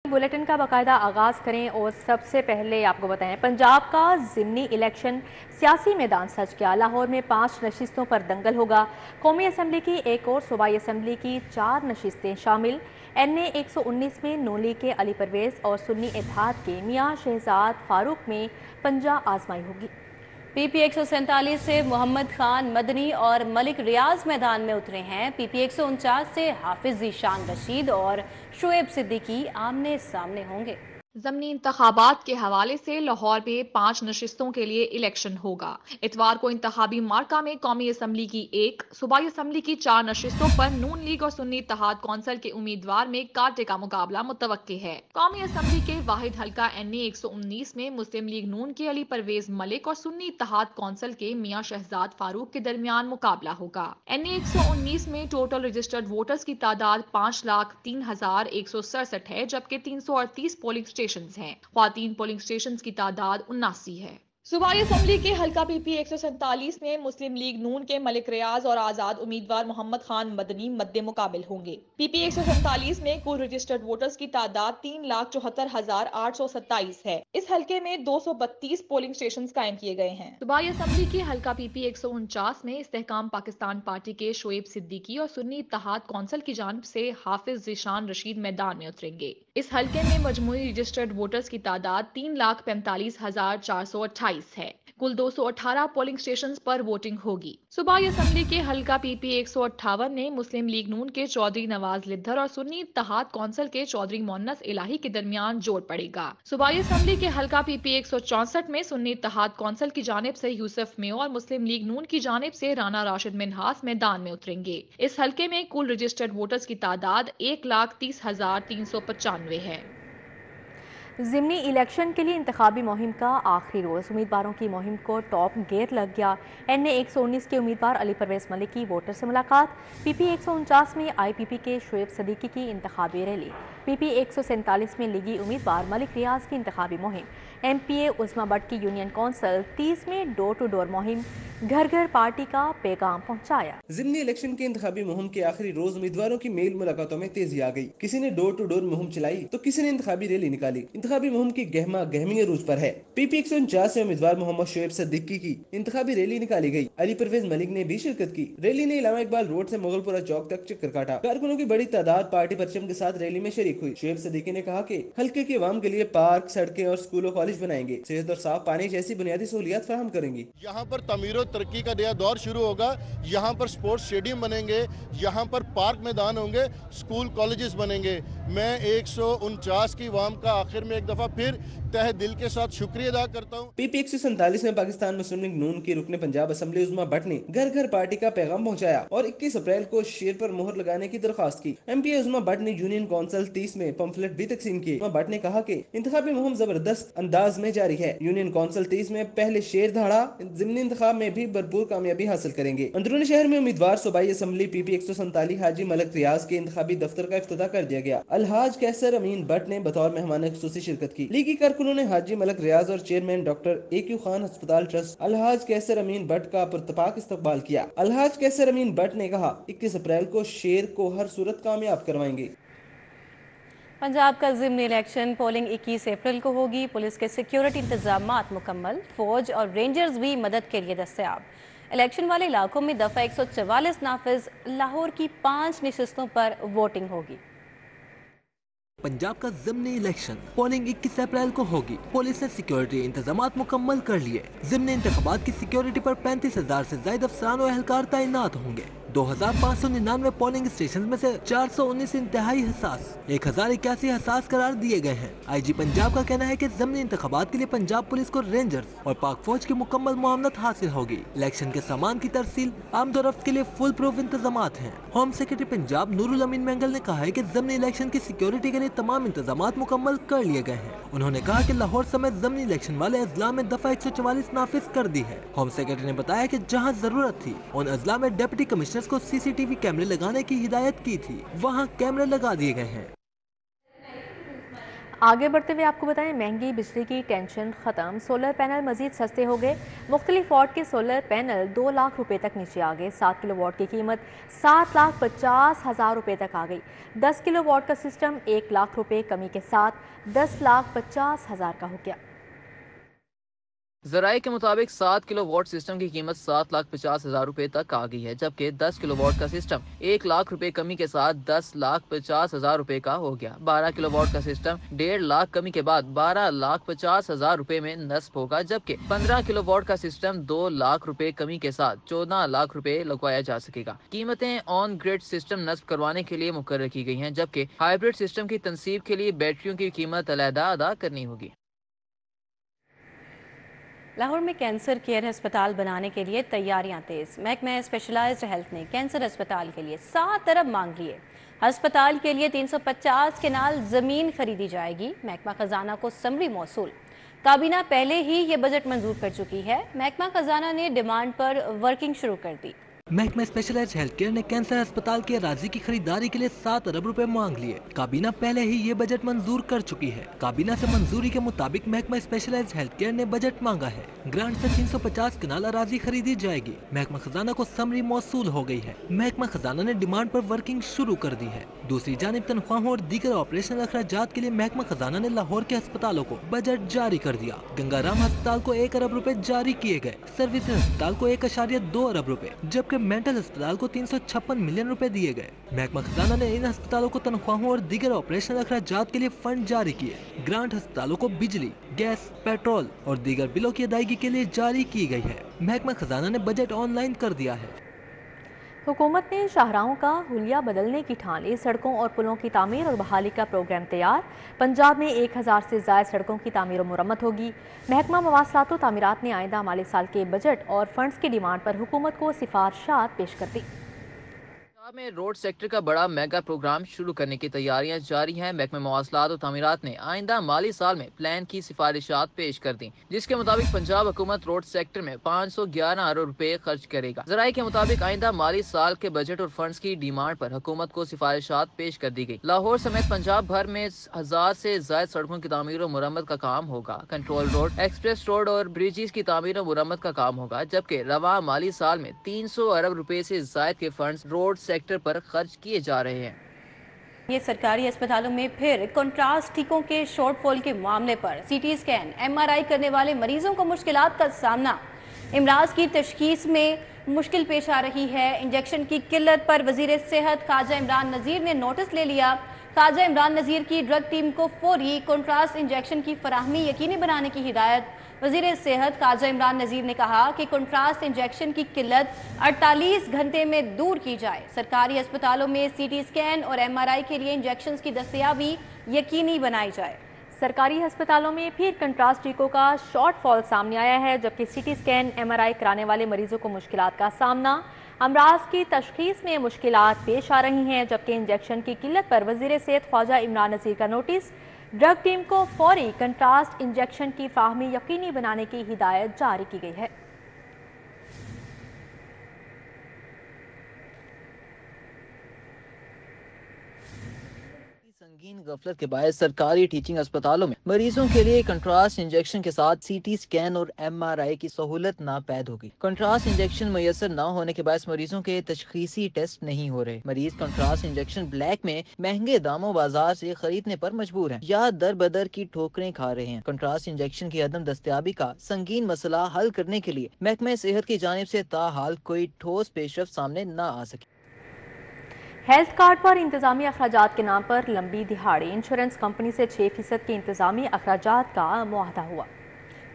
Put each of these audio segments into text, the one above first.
Bulletin का बाकायदा आगाज़ करें और सबसे पहले आपको बताएं पंजाब का ज़िमनी इलेक्शन सियासी मैदान सज गया। लाहौर में 5 नशिस्तों पर दंगल होगा। कौमी असम्बली की एक और सूबाई असम्बली की 4 नशिस्तें शामिल। NA 119 में नून लीग के अली परवेज़ और सुन्नी इत्तेहाद के मियां शहजाद फारूक में पंजा आजमाई होगी। PP 147 से मोहम्मद खान मदनी और मलिक रियाज मैदान में उतरे हैं। PP 149 से हाफिज ज़ीशान रशीद और शुएब सिद्दीकी आमने सामने होंगे। ज़मनी इंतखाबात के हवाले से लाहौर में 5 नशिस्तों के लिए इलेक्शन होगा। इतवार को इंतखाबी मार्का में कौमी असम्बली की 1, सूबाई असम्बली की 4 नशिस्तों पर नून लीग और सुन्नी इत्तेहाद कौंसिल के उम्मीदवार में कांटे का मुकाबला मुतवक्के है। कौमी असम्बली के वाहिद हल्का NA 119 में मुस्लिम लीग नून के अली परवेज मलिक और सुन्नी इत्तेहाद कौंसिल के मियां शहजाद फारूक के दरमियान मुकाबला होगा। NA 119 में टोटल रजिस्टर्ड वोटर्स की तादाद 5,03,167 है, जबकि 338 पोलिंग स्टेशन हैं। ख्वातीन पोलिंग स्टेशन की तादाद 79 है। सूबाई असम्बली के हल्का PP 147 में मुस्लिम लीग नून के मलिक रियाज और आजाद उम्मीदवार मोहम्मद खान मदनी मद्दे मुकाबिल होंगे। PP 147 में कुल रजिस्टर्ड वोटर्स की तादाद 3,74,827 है। इस हल्के में 232 पोलिंग स्टेशन कायम किए गए हैं। सूबाई असम्बली के हल्का PP 149 में इस्तेहकाम पाकिस्तान पार्टी के शुएब सिद्दीकी और सुन्नी इत्तेहाद कौंसिल की जानिब से हाफिज ज़ीशान रशीद मैदान में उतरेंगे। इस हल्के में मजमूई रजिस्टर्ड वोटर्स की तादाद 3,45,428 है। कुल 218 पोलिंग स्टेशन पर वोटिंग होगी। सूबाई असम्बली के हल्का PP 158 में मुस्लिम लीग नून के चौधरी नवाज लिद्धर और सुन्नी इत्तेहाद कौंसिल के चौधरी मोन्नस इलाही के दरमियान जोड़ पड़ेगा। सूबाई असम्बली के हल्का PP 164 में सुन्नी इत्तेहाद कौंसिल की जानिब से यूसुफ मेयो और मुस्लिम लीग नून की जानिब से राना राशिद मिन्हास मैदान में उतरेंगे। इस हल्के में कुल रजिस्टर्ड वोटर्स की तादाद 1,30,395 है। ज़िमनी इलेक्शन के लिए इंतखाबी मुहिम का आखिरी रोज़। उम्मीदवारों की मुहिम को टॉप गियर लग गया। NA 119 के उम्मीदवार अली परवेज़ मलिक की वोटर से मुलाकात। PP 149 में IPP के शुएब सिद्दीकी की इंतखाबी रैली। PP 147 में लीगी उम्मीदवार मलिक रियाज की इंतखाबी मुहिम। MPA उस्मा भट्ट की यूनियन कौंसिल 30 में डोर टू डोर मुहिम, घर घर पार्टी का पैगाम पहुंचाया। ज़िमनी इलेक्शन के इंतखाबी मुहिम के आखिरी रोज उम्मीदवारों की मेल मुलाकातों में तेजी आ गई। किसी ने डोर टू डोर मुहिम चलाई तो किसी ने इंतखाबी रैली निकाली। इंतखाबी मुहिम की गहमा गहमी अरूज पर है। PP 149 से उम्मीदवार मोहम्मद शुएब सिद्दीकी की इंतखाबी रैली निकाली गई। अली परवेज मलिक ने भी शिरकत की। रैली ने इलामा इकबाल रोड से मुगलपुरा चौक तक चक्कर काटा। कारकुनों की बड़ी तादाद पार्टी परचम के साथ रैली में शरीक हुई। शुएब सिद्दीकी ने कहा कि हल्के के अवाम के लिए पार्क, सड़कें और स्कूल और कॉलेज बनाएंगे, सेहत और साफ पानी जैसी बुनियादी सहूलियात फराहम करेंगी। यहाँ पर तमीर और तरक्की का नया दौर शुरू होगा। यहाँ पर स्पोर्ट्स स्टेडियम बनेंगे, यहाँ पर पार्क मैदान होंगे, स्कूल कॉलेजेस बनेंगे। मैं 149 की अवाम का आखिर में एक दफा फिर तहे दिल के साथ शुक्रिया अदा करता हूँ। PP 147 में पाकिस्तान मुस्लिम लीग नून की रुकने पंजाब असम्बली उस्मा भट्ट ने घर घर पार्टी का पैगाम पहुंचाया और 21 अप्रैल को शेर पर मोहर लगाने की दरख्वास्त की। MPA उस्मा भट्ट ने यूनियन कौंसिल 30 में पंफलेट भी तकसीम किए। उस्मा भट्ट ने कहा कि इंतखाबी मुहिम जबरदस्त अंदाज में जारी है। यूनियन कौंसिल 30 में पहले शेर धाड़ा, ज़िमनी इंतखाब में भी भरपूर कामयाबी हासिल करेंगे। अंदरूनी शहर में उम्मीदवार सूबाई असम्बली PP 147 हाजी मलिक रियाज के इंतखाबी दफ्तर का इफ्तिताह कर दिया गया। अलहाज कैसर अमीन भट्ट ने बतौर मेहमान खुसूसी शिरकत की। लीगी कारकुनों ने हाजी मलिक रियाज और चेयरमैन डॉक्टर AQ खान अस्पताल ट्रस्ट अलहाज कैसर अमीन भट्ट का पुरतपाक इस्तकबाल किया। अलहाज कैसर अमीन भट्ट ने कहा 21 अप्रैल को शेर को हर सूरत कामयाब करवाएंगे। पंजाब का ज़िमनी इलेक्शन पोलिंग 21 अप्रैल को होगी। पुलिस के सिक्योरिटी इंतजामात मुकम्मल, फौज और रेंजर्स भी मदद के लिए दस्तयाब। इलेक्शन वाले इलाकों में दफ़ा 144 नाफिज। लाहौर की 5 नशिस्तों पर वोटिंग होगी। पंजाब का ज़िमनी इलेक्शन पोलिंग 21 अप्रैल को होगी। पुलिस ने सिक्योरिटी इंतजामात मुकम्मल कर लिए। ज़िमनी इंतखाबात की सिक्योरिटी पर 35,000 से ज़ायद अफसरान और एहलकार तैनात होंगे। 2,599 पोलिंग स्टेशन में से 419 इंतहाई हसास, 1,081 हसास करार दिए गए हैं। IG पंजाब का कहना है कि ज़िमनी इंतखाबात के लिए पंजाब पुलिस को रेंजर्स और पाक फौज की मुकम्मल मुआवनत हासिल होगी। इलेक्शन के सामान की तरसील आमदोरफ्त के लिए फुल प्रूफ इंतजामात हैं। होम सेक्रेटरी पंजाब नूरुल अमीन मेंगल ने कहा है कि ज़िमनी इलेक्शन की सिक्योरिटी के लिए तमाम इंतजामात मुकम्मल कर लिए गए हैं। उन्होंने कहा कि लाहौर समेत ज़िमनी इलेक्शन वाले अजला में दफ़ा 144 नाफिज कर दी है। होम सेक्रेटरी ने बताया कि जहां जरूरत थी उन अजला में डिप्टी कमिश्नर को CCTV कैमरे लगाने की हिदायत की थी, वहां कैमरे लगा दिए गए हैं। आगे बढ़ते हुए आपको बताएं, महंगी बिजली की टेंशन खत्म, सोलर पैनल मजीद सस्ते हो गए। मुख्तलिफ वॉट के सोलर पैनल 2 लाख रुपए तक नीचे आ गए। 7 किलो वॉट की कीमत 7,50,000 रुपए तक आ गई। 10 किलो वॉट का सिस्टम 1 लाख रुपए कमी के साथ 10,50,000 का हो गया। जराये के मुताबिक 7 किलो वाट सिस्टम की कीमत 7,50,000 रुपए तक आ गई है, जबकि 10 किलो वाट का सिस्टम 1 लाख रुपए कमी के साथ 10,50,000 रुपए का हो गया। 12 किलो वाट का सिस्टम 1.5 लाख कमी के बाद 12,50,000 रुपए में नस्ब होगा, जबकि 15 किलो वाट का सिस्टम 2 लाख रुपए कमी के साथ 14 लाख रुपए लगवाया जा सकेगा। कीमतें ऑन ग्रिड सिस्टम नस्ब करवाने के लिए मुकर्रर की गई हैं, जबकि हाइब्रिड सिस्टम की तनसीब के लिए बैटरियों की कीमत अलहदा अदा करनी होगी। लाहौर में कैंसर केयर अस्पताल बनाने के लिए तैयारियां तेज। महकमा स्पेशलाइज्ड हेल्थ ने कैंसर अस्पताल के लिए 7 अरब मांग लिए। अस्पताल के लिए 350 केनाल जमीन खरीदी जाएगी। महकमा खजाना को समरी मौसूल। काबीना पहले ही ये बजट मंजूर कर चुकी है। महकमा खजाना ने डिमांड पर वर्किंग शुरू कर दी। महकमा स्पेशलाइज्ड हेल्थ केयर ने कैंसर अस्पताल के अराजी की खरीदारी के लिए 7 अरब रुपए मांग लिए। काबीना पहले ही ये बजट मंजूर कर चुकी है। काबीना से मंजूरी के मुताबिक महकमा स्पेशलाइज्ड हेल्थ केयर ने बजट मांगा है। ग्रांट से 350 कनाल अराजी खरीदी जाएगी। महकमा खजाना को समरी मौसूल हो गई है। महकमा खजाना ने डिमांड पर वर्किंग शुरू कर दी है। दूसरी जानिब तनख्वाहों और दीगर ऑपरेशनल अखराजात के लिए महकमा खजाना ने लाहौर के अस्पतालों को बजट जारी कर दिया। गंगाराम अस्पताल को 1 अरब रुपए जारी किए गए। सर्विस अस्पताल को 1.2 अरब रुपए, जबकि मेंटल अस्पताल को 356 मिलियन रुपए दिए गए। महकमा खजाना ने इन अस्पतालों को तनख्वाहों और दीगर ऑपरेशनल अखराजात के लिए फंड जारी किए। ग्रांट अस्पतालों को बिजली, गैस, पेट्रोल और दीगर बिलों की अदायगी के लिए जारी की गई है। महकमा खजाना ने बजट ऑनलाइन कर दिया है। हुकूमत ने शाहराहों का हुलिया बदलने की ठान ली। सड़कों और पुलों की तामीर और बहाली का प्रोग्राम तैयार। पंजाब में 1000 से ज़ायद सड़कों की तामीर और मुरम्मत होगी। महकमा मवासलात व तामीरात ने आइंदा माली साल के बजट और फंड्स की डिमांड पर हुकूमत को सिफारिशात पेश कर दी। में रोड सेक्टर का बड़ा मेगा प्रोग्राम शुरू करने की तैयारियां जारी हैं। महकमा मवासलात और तामीरात ने आइंदा माली साल में प्लान की सिफारिशात पेश कर दी, जिसके मुताबिक पंजाब हुकूमत रोड सेक्टर में 511 अरब रुपए खर्च करेगा। जराये के मुताबिक आइंदा माली साल के बजट और फंड्स की डिमांड पर हुकूमत को सिफारिशात पेश कर दी गई। लाहौर समेत पंजाब भर में 1000 से ज्यादा सड़कों की तामीर और मुरम्मत का काम होगा। कंट्रोल रोड, एक्सप्रेस रोड और ब्रिजेस की तामीर और मुरम्मत का काम होगा, जबकि रवा माली साल में 300 अरब रुपए से ज्यादा के फंड्स रोड सेक्टर पर खर्च किए जा रहे हैं। ये सरकारी अस्पतालों में फिर कंट्रास्ट टीकों के शॉर्टफॉल के मामले पर सीटी स्कैन, एमआरआई करने वाले मरीजों को मुश्किलात का सामना। इमराज की तशखीस में मुश्किल पेश आ रही है। इंजेक्शन की किल्लत पर वजीर सेहत ख्वाजा इमरान नज़ीर ने नोटिस ले लिया। ख्वाजा इमरान नज़ीर की ड्रग टीम को फौरी कंट्रास्ट इंजेक्शन की फराहमी यकीनी बनाने की हिदायत। वजीर सेहत ख्वाजा इमरान नज़ीर ने कहा कि कंट्रास्ट इंजेक्शन की किल्लत 48 घंटे में दूर की जाए। सरकारी अस्पतालों में सीटी स्कैन और एमआरआई के लिए इंजेक्शन की दस्तयाबी यकीनी बनाई जाए। सरकारी अस्पतालों में फिर कंट्रास्ट टीकों का शॉर्टफॉल सामने आया है, जबकि सीटी स्कैन, एमआरआई कराने वाले मरीजों को मुश्किलात का सामना। अमराज की तशखीस में मुश्किलात पेश आ रही हैं, जबकि इंजेक्शन की किल्लत पर वजीर सेहत ख्वाजा इमरान नज़ीर का नोटिस। ड्रग टीम को फौरी कंट्रास्ट इंजेक्शन की फाहमी यकीनी बनाने की हिदायत जारी की गई है। संगीन गफलत के बाद सरकारी टीचिंग अस्पतालों में मरीजों के लिए कंट्रास्ट इंजेक्शन के साथ सीटी स्कैन और एमआरआई की सहूलत नापैद होगी। कंट्रास्ट इंजेक्शन मुयसर न होने के बाद मरीजों के तशखीसी टेस्ट नहीं हो रहे। मरीज कंट्रास्ट इंजेक्शन ब्लैक में महंगे दामों बाजार से खरीदने पर मजबूर हैं या दर बदर की ठोकरें खा रहे हैं। कंट्रास्ट इंजेक्शन की अदम दस्तयाबी का संगीन मसला हल करने के लिए महकमा सेहत की जानिब से ताहाल कोई ठोस पेशरफ्त सामने न आ सकी। हेल्थ कार्ड पर इंतजामी अखराजात के नाम पर लंबी दिहाड़ी। इंश्योरेंस कंपनी से 6% के इंतजामी अखराजात का मुआहदा हुआ।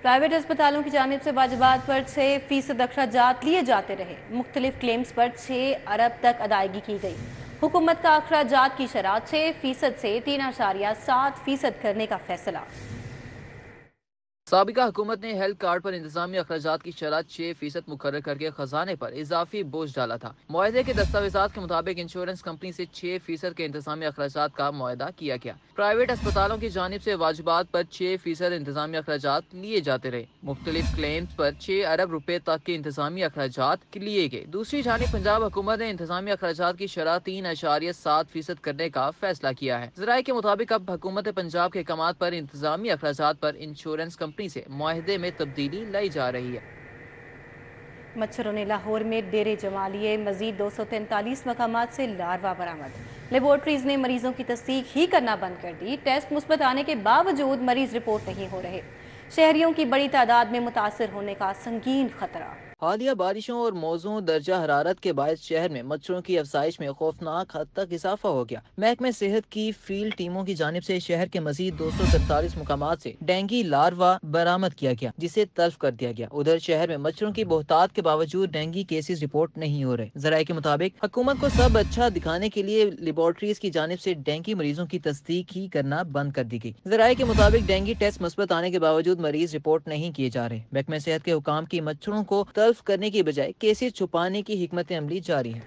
प्राइवेट अस्पतालों की जानिब से वाजिबात पर 6% अखराजात लिए जाते रहे। मुख्तलिफ क्लेम्स पर 6 अरब तक अदायगी की गई। हुकूमत का अखराजात की शरह 6% से 3.7% करने का फैसला। साबिका हुकूमत ने हेल्थ कार्ड पर इंतजामी अखराजात की शरह 6% मुकर्रर करके खजाने पर इजाफी बोझ डाला था। मुआहदे के दस्तावेजात के मुताबिक इंश्योरेंस कंपनी से 6% के इंतजामी अखराजात का मुआहदा किया गया। प्राइवेट अस्पतालों की जानिब से वाजिबात पर 6% इंतजामी अखराजात लिए जाते रहे। मुख्तलिफ क्लेम्स पर 6 अरब रुपए तक के इंतजामी अखराजात लिए गए। दूसरी जानिब पंजाब हुकूमत ने इंतजामी अखराजात की शरह 3.7% करने का फैसला किया है। ज़राए के मुताबिक अब हुकूमत पंजाब के अहकामात पर इंतजामी अखराजात पर इंश्योरेंस कंपनी से मुआहदे में तब्दीली लाई जा रही है। मच्छरों ने लाहौर में डेरे जमा लिए, मजीद 243 मकामात से लार्वा बरामद। लेबोरेटरीज ने मरीजों की तस्दीक ही करना बंद कर दी। टेस्ट मुस्बत आने के बावजूद मरीज रिपोर्ट नहीं हो रहे। शहरियों की बड़ी तादाद में मुतासर होने का संगीन खतरा। हालिया बारिशों और मौजूद दर्जा हरारत के बायस शहर में मच्छरों की अफजाइश में खौफनाक हद तक इजाफा हो गया। महकमे सेहत की फील्ड टीमों की जानिब से शहर के मजीद 243 मुकामात से डेंगी लार्वा बरामद किया गया, जिसे तल्फ कर दिया गया। उधर शहर में मच्छरों की बहुतात के बावजूद डेंगी केसेस रिपोर्ट नहीं हो रहे। ज़राए के मुताबिक हुकूमत को सब अच्छा दिखाने के लिए लेबोरेटरीज की जानिब से डेंगी मरीजों की तस्दीक ही करना बंद कर दी गई। ज़राए के मुताबिक डेंगी टेस्ट मुस्बत आने के बावजूद मरीज रिपोर्ट नहीं किए जा रहे। महकमे सेहत के हुकाम की मच्छरों को तल्फ करने की बजाय केसेस छुपाने की हिकमत अमली जारी है।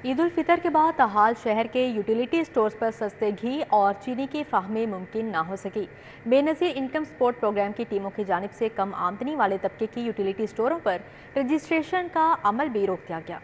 ईद उल फितर के बाद ताहाल शहर के यूटिलिटी स्टोर्स पर सस्ते घी और चीनी की फाहमी मुमकिन ना हो सकी। बेनज़ीर इनकम सपोर्ट प्रोग्राम की टीमों की जानिब से कम आमदनी वाले तबके की यूटिलिटी स्टोरों पर रजिस्ट्रेशन का अमल भी रोक दिया गया।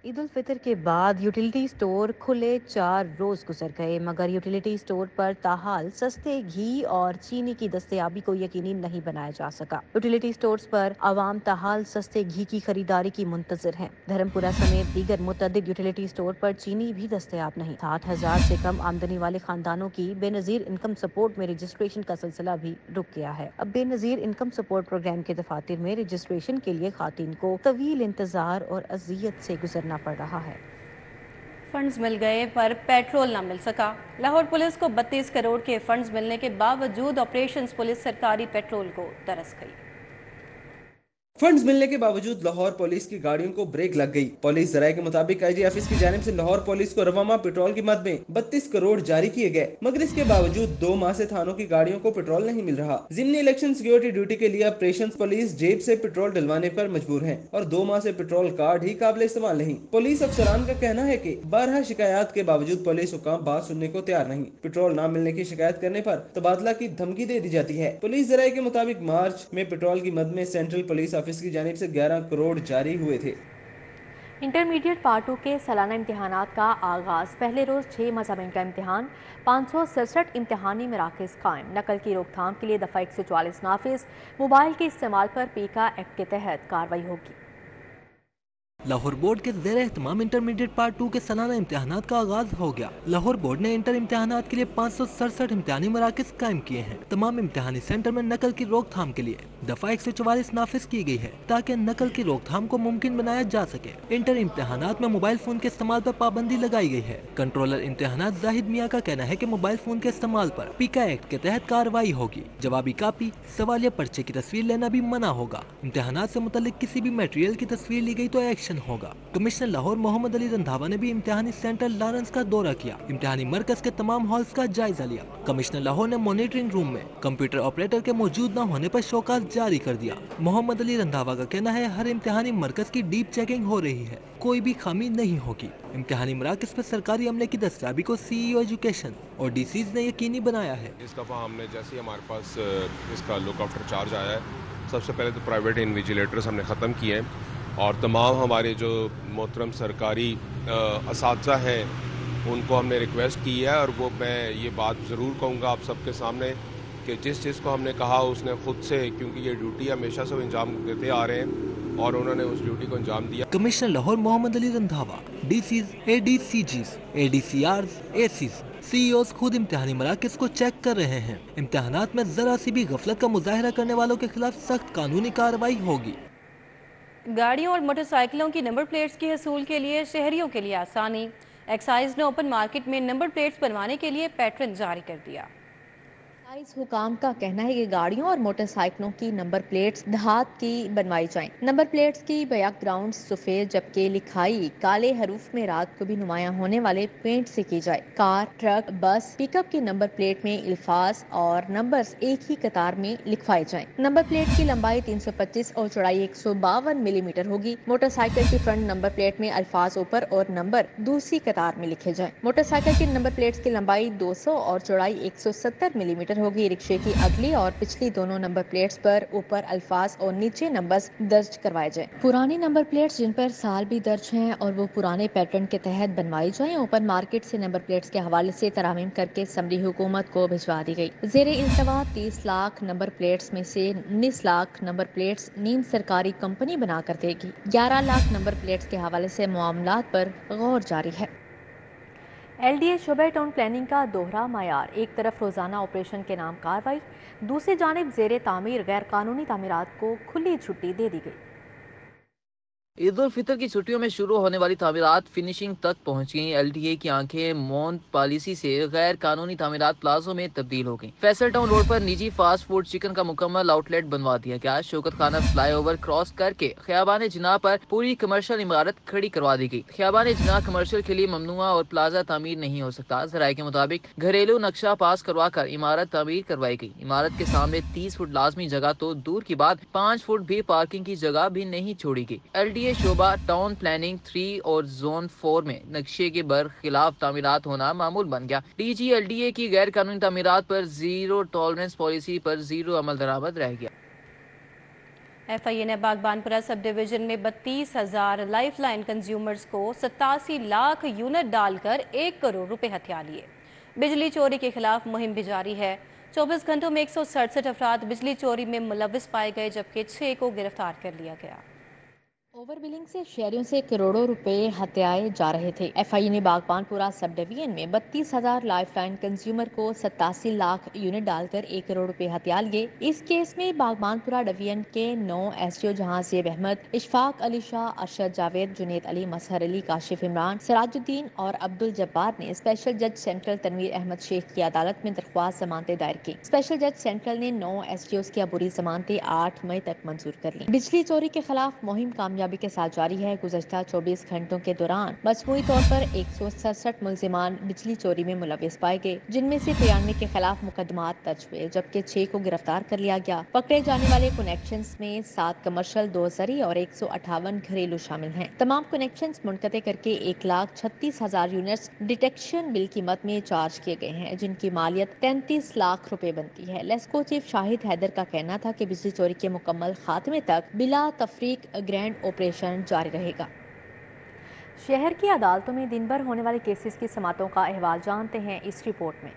ईद उल फितर के बाद यूटिलिटी स्टोर खुले 4 रोज गुजर गए, मगर यूटिलिटी स्टोर पर ताहाल सस्ते घी और चीनी की दस्तयाबी को यकीनी नहीं बनाया जा सका। यूटिलिटी स्टोर्स पर आवाम ताहाल सस्ते घी की खरीदारी की मुंतजर है। धर्मपुरा समेत दीगर मुतअद्दिद यूटिलिटी स्टोर पर चीनी भी दस्तयाब नहीं। 60,000 से कम आमदनी वाले खानदानों की बेनजीर इनकम सपोर्ट में रजिस्ट्रेशन का सिलसिला भी रुक गया है। अब बेनजीर इनकम सपोर्ट प्रोग्राम के दफातर में रजिस्ट्रेशन के लिए खातून को तवील इंतजार और अजियत से गुजरना पड़ रहा है। फंड्स मिल गए पर पेट्रोल न मिल सका। लाहौर पुलिस को 32 करोड़ के फंड्स मिलने के बावजूद ऑपरेशंस पुलिस सरकारी पेट्रोल को तरस गई। फंड्स मिलने के बावजूद लाहौर पुलिस की गाड़ियों को ब्रेक लग गई। पुलिस ज़राए के मुताबिक आईजी ऑफिस की जानिब से लाहौर पुलिस को रवामा पेट्रोल की मद में 32 करोड़ जारी किए गए, मगर इसके बावजूद 2 माह से थानों की गाड़ियों को पेट्रोल नहीं मिल रहा। ज़िमनी इलेक्शन सिक्योरिटी ड्यूटी के लिए ऑपरेशन पुलिस जेब से पेट्रोल डलवाने पर मजबूर है और 2 माह से पेट्रोल कार्ड ही काबिल इस्तेमाल नहीं। पुलिस अफसरान का कहना है कि 12 शिकायत के बावजूद पुलिस हुकाम बात सुनने को तैयार नहीं। पेट्रोल न मिलने की शिकायत करने पर तबादला की धमकी दे दी जाती है। पुलिस ज़राए के मुताबिक मार्च में पेट्रोल की मद में सेंट्रल पुलिस ऑफिस की जानिब से 11 करोड़ जारी हुए थे। इंटरमीडिएट पार्ट 2 के सालाना इम्तिहानात का आगाज़। पहले रोज़ 6 मज़ामीन का इम्तिहान, 567 इम्तिहानी मराकज़ कायम। नकल की रोकथाम के लिए दफ़ा 144 नाफिज। मोबाइल के इस्तेमाल पर पीका एक्ट के तहत कार्रवाई होगी। लाहौर बोर्ड के ज़ेर एहतमाम इंटरमीडिएट पार्ट 2 के सालाना इम्तिहानात का आगाज हो गया। लाहौर बोर्ड ने इंटर इम्तिहानात के लिए 567 इम्तिहानी मराकज़ कायम किए हैं। तमाम इम्तिहानी सेंटर में नकल की रोकथाम के लिए दफा 144 नाफिज की गई है ताकि नकल की रोकथाम को मुमकिन बनाया जा सके। इंटर इम्तिहानात में मोबाइल फोन के इस्तेमाल पर पाबंदी लगाई गई है। कंट्रोलर इम्तिहानात जाहिद मियाँ का कहना है कि मोबाइल फोन के इस्तेमाल पर पीका एक्ट के तहत कार्रवाई होगी। जवाबी कापी, सवालिया पर्चे की तस्वीर लेना भी मना होगा। इम्तिहानात से मुतल्लिक किसी भी मटेरियल की तस्वीर ली गई तो एक्शन होगा। कमिश्नर लाहौर मोहम्मद अली रंधावा ने भी इम्तिहानी सेंटर लॉरेंस का दौरा किया। इम्तिहानी मरकज के तमाम हॉल्स का जायजा लिया। कमिश्नर लाहौर ने मॉनिटरिंग रूम में कंप्यूटर ऑपरेटर के मौजूद न होने पर शोकाज जारी कर दिया। मोहम्मद अली रंधावा का कहना है हर इम्तिहानी मरकज की डीप चेकिंग हो रही है, कोई भी खामी नहीं होगी। इम्तिहानी मराकज पर सरकारी अमले की दस्तयाबी को CEO एजुकेशन और DCs ने यकीनी बनाया है। इस दफ़ा हमने जैसे हमारे पास इसका लुक आफ्टर चार्ज आया है, सबसे पहले तो प्राइवेट इन्विजिलेटर्स हमने ख़त्म किए हैं और तमाम हमारे जो मोहतरम सरकारी असातिज़ा हैं उनको हमने रिक्वेस्ट की है। और वो मैं ये बात ज़रूर कहूँगा आप सबके सामने कि जिस चीज़ को हमने कहा उसने ख़ुद से, क्योंकि ये ड्यूटी हमेशा से अंजाम देते आ रहे हैं और उन्होंने उस ड्यूटी को अंजाम दिया। Commissioner Lahore Mohammad Ali Randhawa, DCs, ADCGs, ADCRs, ACs, CEOs खुद इम्तिहानी मराकज़ को चेक कर रहे हैं। इम्तिहानात में जरा सी भी गफलत का मुजाहरा करने वालों के खिलाफ सख्त कानूनी कार्रवाई होगी। गाड़ियों और मोटरसाइकिलों की नंबर प्लेट्स की हसूल के लिए शहरियों के लिए आसानी। एक्साइज ने ओपन मार्केट में नंबर प्लेट्स बनवाने के लिए पैटर्न जारी कर दिया। हुकाम का कहना है कि गाड़ियों और मोटरसाइकिलों की नंबर प्लेट्स धात की बनवाई जाएं। नंबर प्लेट्स की बैकग्राउंड सफेद जबकि लिखाई काले हरूफ में रात को भी नुमायां होने वाले पेंट से की जाए। कार, ट्रक, बस, पिकअप की नंबर प्लेट में अल्फाज और नंबर्स एक ही कतार में लिखवाए जाएं। नंबर प्लेट की लंबाई 325 और चौड़ाई 152 मिलीमीटर होगी। मोटरसाइकिल की फ्रंट नंबर प्लेट में अल्फाज ऊपर और नंबर दूसरी कतार में लिखे जाएं। मोटरसाइकिल की नंबर प्लेट्स की लंबाई 200 और चौड़ाई 170 मिलीमीटर होगी। रिक्शे की अगली और पिछली दोनों नंबर प्लेट्स पर ऊपर अल्फाज और नीचे नंबर्स दर्ज करवाए जाएं। पुरानी नंबर प्लेट्स जिन पर साल भी दर्ज हैं और वो पुराने पैटर्न के तहत बनवाई जाएं। ओपन मार्केट से नंबर प्लेट्स के हवाले से तरामीम करके असम्बली हुकूमत को भिजवा दी गई। ज़ेरे इल्तवा 30 लाख नंबर प्लेट्स में से 19 लाख नंबर प्लेट्स नीम सरकारी कंपनी बनाकर देगी। 11 लाख नंबर प्लेट्स के हवाले से मामलात पर गौर जारी है। LDA शोबे टाउन प्लानिंग का दोहरा मायार, एक तरफ रोजाना ऑपरेशन के नाम कार्रवाई, दूसरी जानिब ज़ेरे तामीर गैर कानूनी तामीरात को खुली छुट्टी दे दी गई। ईद उल फितर की छुट्टियों में शुरू होने वाली तामीरात फिनिशिंग तक पहुंच गई। LDA की आंखें मौन पॉलिसी से गैर कानूनी तामीरात प्लाजों में तब्दील हो गई। फैसल टाउन रोड पर निजी फास्ट फूड चिकन का मुकम्मल आउटलेट बनवा दिया गया। शौकत खाना फ्लाईओवर क्रॉस करके खियाबान जिना पर पूरी कमर्शियल इमारत खड़ी करवा दी गई। खियाबान जिना कमर्शियल के लिए ममनुआ और प्लाजा तामीर नहीं हो सकता। जराये के मुताबिक घरेलू नक्शा पास करवा कर इमारत तामीर करवाई गई। इमारत के सामने 30 फुट लाजमी जगह तो दूर की बात 5 फुट भी पार्किंग की जगह भी नहीं छोड़ी गई। LDA शोबा टाउन प्लानिंग 3 और जोन 4 में नक्शे के बरखिलाफ तामीरात होना मामूल बन गया। DG LDA की गैर कानूनी तामीरात पर जीरो टॉलरेंस पॉलिसी पर जीरो अमल दरामद रह गया। FIA ने बागबानपुरा सब डिवीजन में 32,000 लाइफ लाइन कंज्यूमर्स को 87 लाख यूनिट डालकर 1 करोड़ रुपए हथिया लिए। बिजली चोरी के खिलाफ मुहिम भी जारी है। 24 घंटों में 167 अफराद बिजली चोरी में मुलविस पाए गए जबकि 6 को गिरफ्तार कर लिया गया। ओवर बिलिंग से शहरियों से करोड़ों रुपए हत्याए जा रहे थे। FIA ने बागबानपुरा सब डिवीजन में 32,000 लाइफ लाइन कंज्यूमर को 87 लाख यूनिट डालकर 1 करोड़ रुपए हत्या लिए। इस केस में बागबानपुरा डिवीजन के 9 SDO जहां ज़ेब अहमद, इशफाक अली शाह, अरशद जावेद, जुनेद अली, मसहर अली, काशिफ इमरान, सिराजुद्दीन और अब्दुल जब्बार ने स्पेशल जज सेंट्रल तनवीर अहमद शेख की अदालत में दरख्वास्त जमानतें दायर की। स्पेशल जज सेंट्रल ने 9 SDOs की अबूरी जमानतें 8 मई तक मंजूर कर ली। बिजली चोरी के खिलाफ मुहिम कामयाबी के साथ जारी है। गुज़श्ता 24 घंटों के दौरान मजमूई तौर पर 167 मुल्जिमान बिजली चोरी में मुलविस पाए गए, जिनमें से 93 के खिलाफ मुकदमात दर्ज हुए जबकि 6 को गिरफ्तार कर लिया गया। पकड़े जाने वाले कनेक्शंस में 7 कमर्शियल, 2 जरी और 158 घरेलू शामिल हैं। तमाम कनेक्शंस मुनक़ते करके 1,36,000 यूनिट्स डिटेक्शन बिल कीमत में चार्ज किए गए हैं, जिनकी मालियत 33 लाख रुपए बनती है। लेस्को चीफ शाहिद हैदर का कहना था कि बिजली चोरी के मुकम्मल खात्मे तक बिला तफरीक ग्रैंड ऑपरेशन जारी रहेगा। शहर की अदालतों में दिन भर होने वाले केसेस की समातों का अहवाल जानते हैं इस रिपोर्ट में।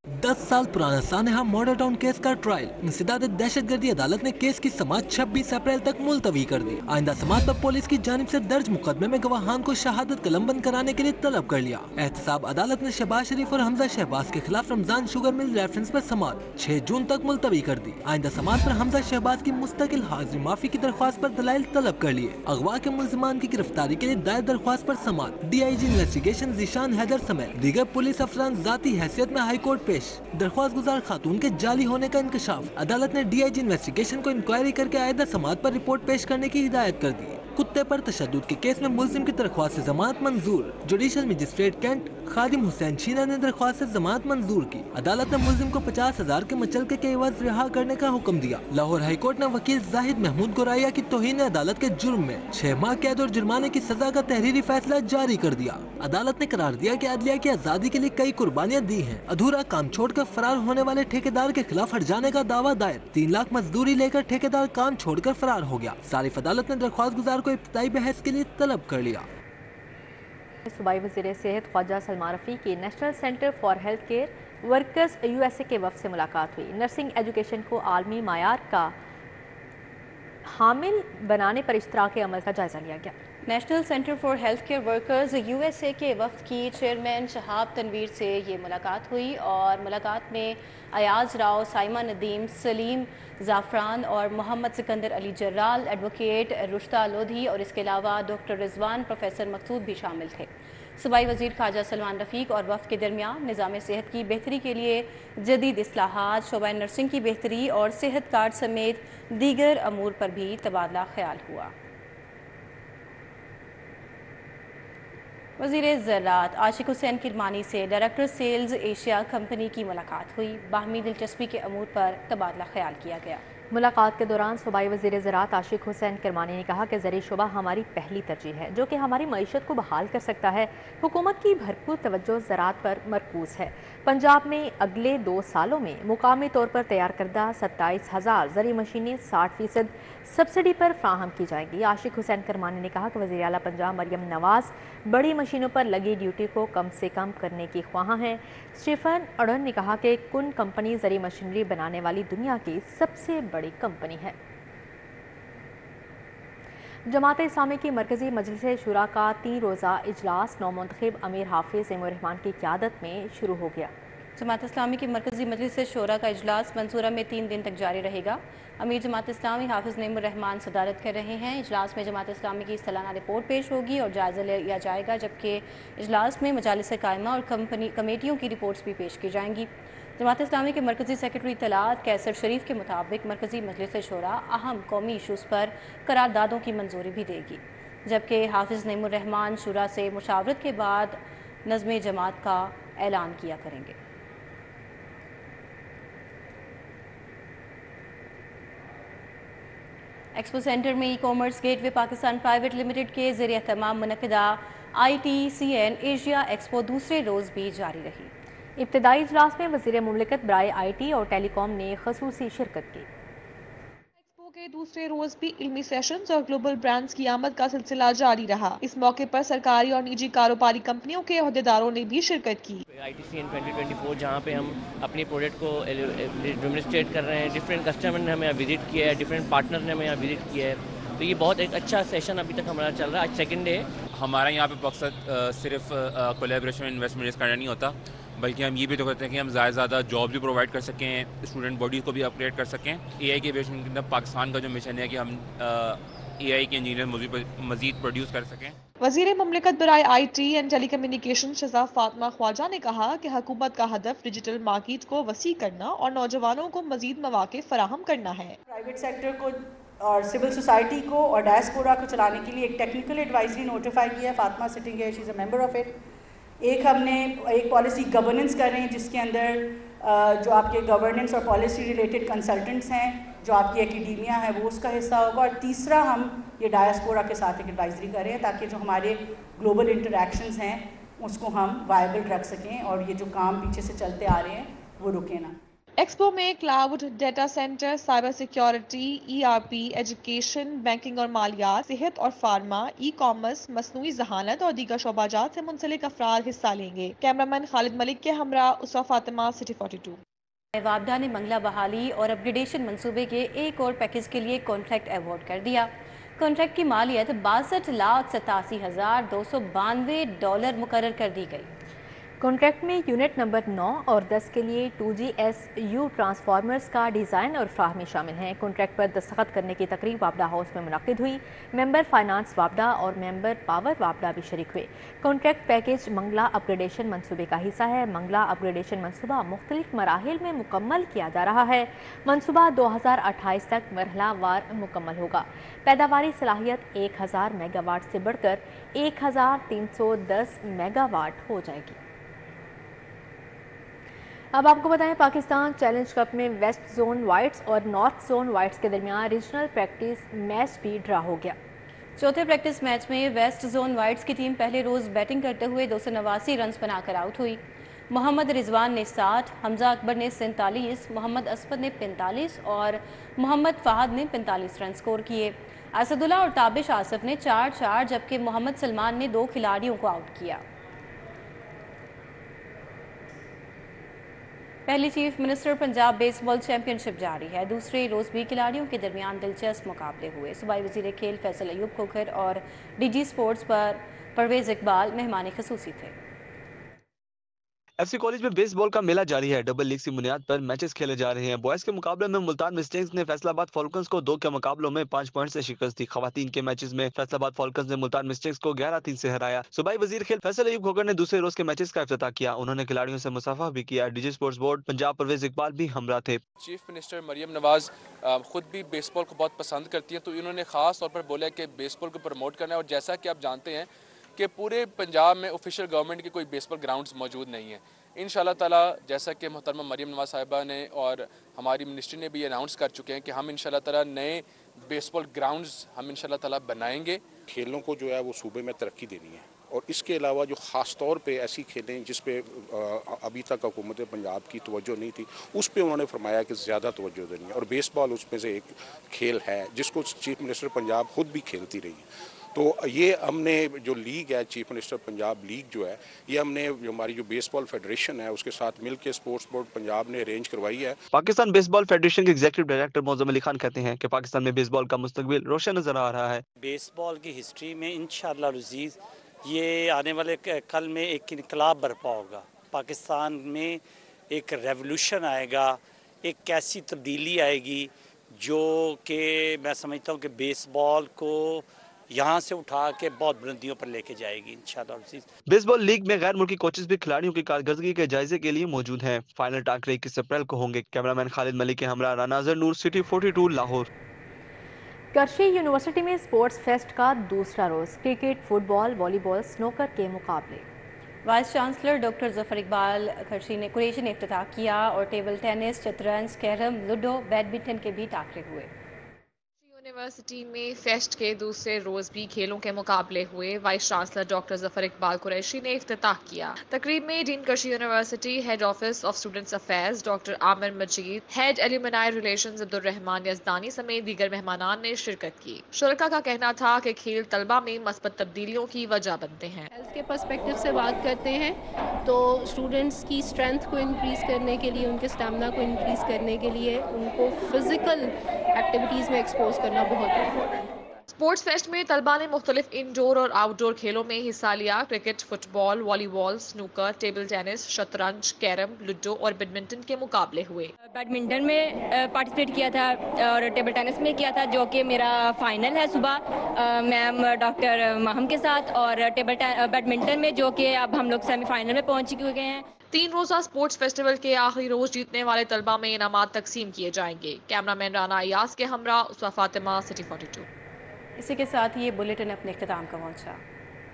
10 साल पुराना सानेहा मॉडल टाउन केस का ट्रायल। इंसदाद दहशतगर्दी अदालत ने केस की समाअत 26 अप्रैल तक मुलतवी कर दी। आइंदा समाअत पर पुलिस की जानिब से दर्ज मुकदमे में गवाहान को शहादत कलमबंद कराने के लिए तलब कर लिया। एहतसाब अदालत ने शहबाज शरीफ और हमजा शहबाज के खिलाफ रमजान शुगर मिल रेफरेंस पर समाअत 6 जून तक मुलतवी कर दी। आइंदा समाअत पर हमजा शहबाज की मुस्तकिल हाजिरी माफी की दरख्वास्त पर दलाइल तलब कर लिए। अगवा के मुल्जिमान की गिरफ्तारी के लिए दायर दरख्वास्त पर समाअत। DIG इन्वेस्टिगेशन ज़ीशान हैदर समेत दीगर पुलिस अफसरान जाती हैसियत में हाई कोर्ट पेश। दरख्वास्त गुजार खातून के जाली होने का इंकशाफ। अदालत ने DIG इन्वेस्टिगेशन को इंक्वायरी करके आयदा समाअत पर रिपोर्ट पेश करने की हिदायत कर दी। कुत्ते पर तशद्दुद के केस में मुल्जिम की दरख्वास्त से जमानत मंजूर। जुडिशल मजिस्ट्रेट कैंट खादिम हुसैन शीना ने दरख्वास्त से जमानत मंजूर की। अदालत ने मुल्जिम को 50,000 के मुचलके के एवज रिहा करने का हुक्म दिया। लाहौर हाई कोर्ट ने वकील जाहिद महमूद गोराया की तौहीन अदालत के जुर्म में 6 माह कैद और जुर्माने की सजा का तहरीरी फैसला जारी कर दिया। अदालत ने करार दिया कि अदलिया की आजादी के लिए कई कुर्बानियां दी हैं। अधूरा काम छोड़कर फरार होने वाले ठेकेदार के खिलाफ हट जाने का दावा दायर। 3 लाख मजदूरी लेकर ठेकेदार काम छोड़कर फरार हो गया। सारिफ अदालत ने दरख्वास्त गुजार को इब्तिदाई बहस के लिए तलब कर लिया। सूबाई वज़ीर सेहत ख्वाजा सलमान रफ़ी की national centre for health care workers USA के वफ़द से मुलाकात हुई। नर्सिंग एजुकेशन को आलमी मायार का हामिल बनाने पर इश्तराक अमल का जायजा लिया गया। National centre for health care workers USA के वफ़द की चेयरमैन शहाब तनवीर से ये मुलाकात हुई और मुलाकात में अयाज राव, साइमा नदीम, सलीम ज़ाफ़रान और मोहम्मद सिकंदर अली जर्राल, एडवोकेट रुश्ता लोधी और इसके अलावा डॉक्टर रिजवान, प्रोफेसर मकसूद भी शामिल थे। सूबाई वज़ीर ख्वाजा सलमान रफ़ीक और वफ़द के दरमियान निज़ाम सेहत की बेहतरी के लिए जदीद इस्लाहात, शोबा नर्सिंग की बेहतरी और सेहत कार्ड समेत दीगर अमूर पर भी तबादला ख्याल हुआ। वज़ीर ज़राअत आशिक हुसैन किरमानी से डायरेक्टर सेल्स एशिया कंपनी की मुलाकात हुई। बाहमी दिलचस्पी के अमूर पर तबादला ख्याल किया गया। मुलाकात के दौरान सूबाई वज़ीर ज़राअत आशिक हुसैन किरमानी ने कहा कि ज़री शुबा हमारी पहली तरजीह है, जो कि हमारी मईशत को बहाल कर सकता है। हुकूमत की भरपूर तवज्जो ज़राअत पर मरकूज़ है। पंजाब में अगले 2 सालों में मुकामी तौर पर तैयार करदा 27,000 ज़री मशीनें 60% सब्सिडी पर फ्राहम की जाएंगी। आशिक हुसैन किरमानी ने कहा कि वज़ीर आला पंजाब मरियम नवाज बड़ी मशीनों पर लगी ड्यूटी को कम से कम करने की ख्वाहां हैं। स्टीफन अडन ने कहा कि कुन कंपनी ज़री मशीनरी बनाने वाली दुनिया की सबसे बड़ी कंपनी है। जमात इस्लामी की मरकजी मजलिस शुरा का 3 रोज़ा इजलास नौमुंतखब अमीर हाफिज़ इमाम रहमान की क़यादत में शुरू हो गया। जमात इस्लामी की मरकजी मजलिस शुरा का इजलास मंसूरा में 3 दिन तक जारी रहेगा। अमीर जमात इस्लामी हाफिज़ इमाम रहमान सदारत कर रहे हैं। इजलास में जमात इस्लामी की सालाना रिपोर्ट पेश होगी और जायज़ा लिया जाएगा, जबकि इजलास में मजालिस कायमा और कमेटियों की रिपोर्ट्स भी पेश की जाएंगी। जमात इस्लामी के मरकजी सेक्रेटरी तलात कैसर शरीफ के मुताबिक मरकजी मजलिस शुरा अहम कौमी इशूज़ पर करारदादों की मंजूरी भी देगी, जबकि हाफिज़ इमाम रहमान शुरा से मुशावरत के बाद नज़्म जमात का ऐलान किया करेंगे। एक्सपो सेंटर में e commerce gateway Pakistan private limited के ज़रिए एहतमाम मुनक़िदा ITCN एशिया एक्सपो दूसरे रोज़ भी जारी रही। इब्तदाई इजलास में वज़ीर मुमलिकत बराए IT और टेलीकॉम ने ख़ुसूसी शिरकत की। एक्सपो के दूसरे रोज भी इल्मी सेशंस और ग्लोबल ब्रांड्स की आमद का सिलसिला जारी रहा। इस मौके पर सरकारी और निजी कारोबारी कंपनियों के अहदेदारों ने भी शिरकत की। ITCN 2024 जहाँ पे हम अपनी प्रोडक्ट को डेमोन्स्ट्रेट कर रहे हैं, डिफरेंट कस्टमर ने हमें यहाँ विजिट किया है, डिफरेंट पार्टनर ने हमें यहाँ विजिट किया है, तो ये बहुत एक अच्छा सेशन अभी तक हमारा चल रहा है। आज सेकंड डे। हमारा यहाँ पे मकसद सिर्फ कोलैबोरेशन में इन्वेस्टमेंट करना नहीं होता, बल्कि हम ये भी तो करते हैं कि हम ज़्यादा से ज़्यादा जॉब भी प्रोवाइड कर सकें, स्टूडेंट बॉडीज़ को भी अपग्रेड कर सकें। AI के एविएशन के अंदर पाकिस्तान का जो मिशन है कि हम AI के इंजीनियर मज़ीद प्रोड्यूस कर सकें। वज़ीर मुमलिकत बराए IT and telecommunication Shahzad Fatima Khwaja ने कहा कि हुकूमत का हदफ डिजिटल मार्केट को वसी करना और नौजवानों को मज़ीद मौक़े फराहम करना है। प्राइवेट सेक्टर को और सिविल सोसाइटी को और डायस्पोरा को चलाने के लिए एक टेक्निकल एडवाइजरी नोटिफाई किया है। फातिमा सिटिंग है, she is a member of it. हमने एक पॉलिसी गवर्नेंस कर रहे हैं, जिसके अंदर जो आपके गवर्नेंस और पॉलिसी रिलेटेड कंसल्टेंट्स हैं, जो आपकी एकेडमिया है, वो उसका हिस्सा होगा। और तीसरा हम ये डायस्पोरा के साथ एक एडवाइजरी कर रहे हैं, ताकि जो हमारे ग्लोबल इंटरेक्शंस हैं उसको हम वायबल रख सकें और ये जो काम पीछे से चलते आ रहे हैं वो रुके ना। एक्सपो में cloud, data centre, cyber security, ERP, education, banking और मालियात, सेहत और फार्मा, ई कॉमर्स, मसनूई जहानत और दीगर शोबाजात से मुंसलिक अफराद हिस्सा लेंगे। कैमरामैन खालिद मलिक के हमरा उसवा फातिमा, सिटी 42। वापडा ने मंगला बहाली और अपग्रेडेशन मंसूबे के एक और पैकेज के लिए कॉन्ट्रैक्ट अवार्ड कर दिया। कॉन्ट्रैक्ट की मालियत 62,87,292 डॉलर मुकर्रर कर दी गई। कॉन्ट्रैक्ट में यूनिट नंबर 9 और 10 के लिए 2GSU ट्रांसफार्मर्स का डिज़ाइन और फ्राहमी शामिल हैं। कॉन्ट्रैक्ट पर दस्तखत करने की तकरीब वापडा हाउस में मुनक्किद हुई। मेंबर फाइनेंस वापडा और मेंबर पावर वापडा भी शरीक हुए। कॉन्ट्रैक्ट पैकेज मंगला अपग्रेडेशन मंसूबे का हिस्सा है। मंगला अपग्रेडेशन मंसूबा मुख्तलिफ मराहिल में मुकम्मल किया जा रहा है। मंसूबा 2028 तक मरहलावार मुकम्मल होगा। पैदावारी सलाहियत 1000 मेगावाट से बढ़कर 1310 मेगावाट हो जाएगी। अब आपको बताएं, पाकिस्तान चैलेंज कप में वेस्ट जोन वाइट्स और नॉर्थ जोन वाइट्स के दरमियान रीजनल प्रैक्टिस मैच भी ड्रा हो गया। चौथे प्रैक्टिस मैच में वेस्ट जोन वाइट्स की टीम पहले रोज बैटिंग करते हुए 289 रन बनाकर आउट हुई। मोहम्मद रिजवान ने 60, हमजा अकबर ने 47, मोहम्मद असफद ने 45 और मोहम्मद फहद ने 45 रन स्कोर किए। असदुल्ला और ताबिश आसिफ ने 4-4, जबकि मोहम्मद सलमान ने 2 खिलाड़ियों को आउट किया। पहली chief minister Punjab baseball championship जारी है। दूसरे रोज भी खिलाड़ियों के दरमियान दिलचस्प मुकाबले हुए। सूबाई वज़ीर खेल फैसल अयूब खोखर और DG स्पोर्ट्स पर परवेज इकबाल मेहमान ख़ुसूसी थे। FC कॉलेज में बेसबॉल का मेला जारी है। डबल लीग की बुनियाद पर मैचेस खेले जा रहे हैं। बॉयज के मुकाबले में मुल्तान मिस्टिंग्स ने फैसलाबाद फॉल्कन्स को 2 के मुकाबलों में 5 पॉइंट से शिकस्त दी। खवातीन के मैचेस में फैसलाबाद फॉल्कन्स ने मुल्तान मिस्टिंग्स को 11-3 से हराया। सूबाई वजीर खेल फैसल अयूब खोकर ने दूसरे रोज के मैचेस का इफ्तिताह किया। उन्होंने खिलाड़ियों से मुसाफा भी किया। DG sports board Punjab Parvez Iqbal भी हमरा थे। चीफ मिनिस्टर मरियम नवाज खुद भी बेसबॉल को बहुत पसंद करती हैं, तो इन्होंने ख़ास तौर पर बोला कि बेसबॉल को प्रमोट करना है। और जैसा कि आप जानते हैं कि पूरे पंजाब में ऑफिशियल गवर्नमेंट के कोई बेसबॉल ग्राउंड्स मौजूद नहीं है। इंशाल्लाह ताला जैसा कि मोहतरमा मरियम नवाज साहिबा ने और हमारी मिनिस्ट्री ने भी अनाउंस कर चुके हैं कि हम इंशाल्लाह ताला नए बेसबॉल ग्राउंड्स हम इंशाल्लाह ताला बनाएंगे। खेलों को जो है वो सूबे में तरक्की देनी है, और इसके अलावा जो ख़ास तौर पे ऐसी खेलें जिस पे अभी तक हुकूमत पंजाब की तवज्जो नहीं थी, उस पे उन्होंने फरमाया कि ज़्यादा तवज्जो देनी है। और बेसबॉल उसमें से एक खेल है जिसको चीफ मिनिस्टर पंजाब खुद भी खेलती रही है। तो ये हमने जो लीग है, चीफ मिनिस्टर पंजाब लीग जो है, ये हमने जो हमारी जो बेसबॉल फेडरेशन है उसके साथ मिलकर स्पोर्ट्स बोर्ड पंजाब ने अरेंज करवाई है। पाकिस्तान बेसबॉल फेडरेशन के एग्जीक्यूटिव डायरेक्टर मौजम अली खान कहते हैं कि पाकिस्तान में बेसबॉल का मुस्तकबिल रोशन नजर आ रहा है। बेसबॉल की हिस्ट्री में इंशाअल्लाह अज़ीज़ ये आने वाले कल में एक इनकलाब बर्पा होगा। पाकिस्तान में एक रेवोल्यूशन आएगा, एक कैसी तब्दीली आएगी जो कि मैं समझता हूँ कि बेसबॉल को यहाँ से उठा के बहुत बुलंदियों पर लेके जाएगी इंशाअल्लाह। बेसबॉल लीग में गैर मुल्की कोचेस भी खिलाड़ियों की कारकर्दगी के जायजे के लिए मौजूद हैं। फाइनल टाकरे 21 अप्रैल को होंगे। कैमरामैन खालिद मलिक के हमरा रानाजर नूर, सिटी 42 लाहौर। करशी यूनिवर्सिटी में स्पोर्ट्स फेस्ट का दूसरा रोज क्रिकेट, फुटबॉल, वॉलीबॉल, स्नोकर के मुकाबले। Vice chancellor doctor Zafar Iqbal Qureshi ने इफ्तिताह किया और टेबल टेनिस, शतरंज, कैरम, लूडो, बैडमिंटन के भी टाकरे हुए। यूनिवर्सिटी में फेस्ट के दूसरे रोज भी खेलों के मुकाबले हुए। Vice chancellor doctor Zafar Iqbal Qureshi ने इफ्तिताह किया। तकरीब में dean Qarshi university, head office of students affairs doctor Aamir Majeed, head alumni relations Abdul Rahman Yazdani समेत दीगर मेहमानान ने शिरकत की। शुरका का कहना था कि खेल तलबा में मस्बत तब्दीलियों की वजह बनते हैं। हेल्थ के पर्सपेक्टिव से बात करते हैं तो स्टूडेंट्स की स्ट्रेंथ को इंक्रीज करने के लिए, उनके स्टैमिना को इंक्रीज करने के लिए उनको फिजिकल एक्टिविटीज़ में एक्सपोज करना बहुत इम्पोर्टेंट है। स्पोर्ट्स फेस्ट में तलबा ने मुख्तलिफ इंडोर और आउटडोर खेलों में हिस्सा लिया। Cricket, football, volleyball, snooker, table tennis, शतरंज, कैरम, लूडो और बैडमिंटन के मुकाबले हुए। बैडमिंटन में पार्टिसिपेट किया था और टेबल टेनिस में किया था, जो कि मेरा फाइनल है सुबह मैम डॉक्टर महम के साथ, और बैडमिंटन में जो कि अब हम लोग सेमीफाइनल में पहुंच चुके हैं। 3 रोजा स्पोर्ट्स फेस्टिवल के आखिरी रोज जीतने वाले तलबा में इनामात तकसीम किए जाएंगे। कैमरामैन राना अयास के हमरा उसवा फातिमा, सिटी 42। इसी के साथ ये बुलेटिन अपने इख्तिताम का पहुंचा।